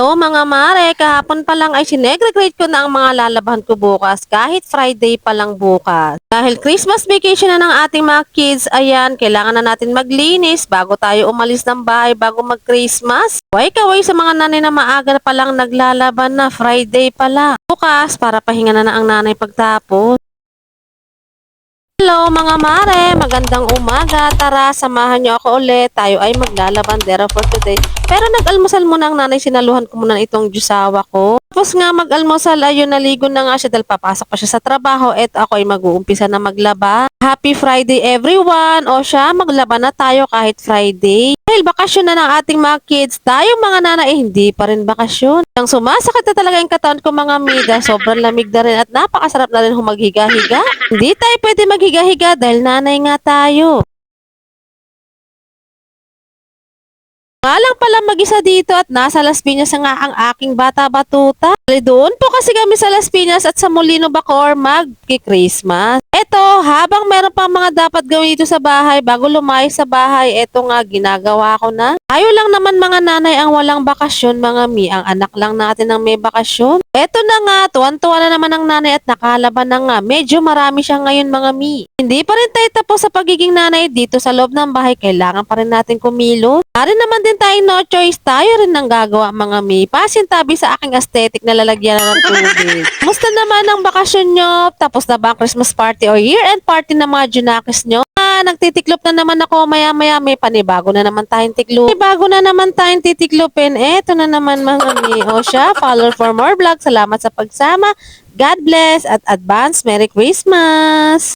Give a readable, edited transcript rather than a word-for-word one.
Hello mga mare, kahapon pa lang ay sinegregate ko na ang mga lalabahan ko bukas kahit Friday pa lang bukas. Dahil Christmas vacation na ng ating mga kids, ayan, kailangan na natin maglinis bago tayo umalis ng bahay bago mag-Christmas. Kaway-kaway sa mga nanay na maaga pa lang naglalaban na Friday pa lang. Bukas para pahinga na ang nanay pagtapos. Hello mga mare, magandang umaga. Tara, samahan niyo ako ulit. Tayo ay maglalabandera for today. Pero nag-almusal muna ang nanay, sinaluhan ko muna itong jusawa ko. Tapos nga mag-almusal, ayun, naligo na nga siya dahil papasok pa siya sa trabaho at ako ay mag-uumpisa na maglaba. Happy Friday everyone! O siya, maglaba na tayo kahit Friday. Dahil bakasyon na ng ating mga kids, tayo mga nanay hindi pa rin bakasyon. Ang sumasakit na talaga yung katawan ko mga mida, sobrang lamig na rin at napakasarap na rin humaghiga-higa. Hindi tayo pwede maghiga-higa dahil nanay nga tayo. Nga lang pala mag-isa dito at nasa Las Piñas nga ang aking bata-batuta. Doon po kasi kami sa Las Piñas at sa Molino Bacoor mag-Christmas. Eto, habang meron pang mga dapat gawin dito sa bahay bago lumayas sa bahay, eto nga ginagawa ko na. Tayo lang naman mga nanay ang walang bakasyon mga mi, ang anak lang natin ang may bakasyon. Eto na nga, tuwan-tuwa na naman ang nanay at nakalaban na nga. Medyo marami siya ngayon mga mi. Hindi pa rin tayo tapos sa pagiging nanay dito sa loob ng bahay, kailangan pa rin natin kumilos. Pare naman din tayo no choice, tayo rin nang gagawa mga mi. Pasintabi sa aking aesthetic na lalagyan na ng tubig. Musta naman ang bakasyon nyo? Tapos na ba ang Christmas party o year-end party ng mga Junakis nyo? Nagtitiklop na naman ako maya-maya, may panibago na naman tayong tiklop. May bago na naman tayong titiklopin. Eto na naman mga mi. O siya, follow for more vlog. Salamat sa pagsama. God bless at advance Merry Christmas!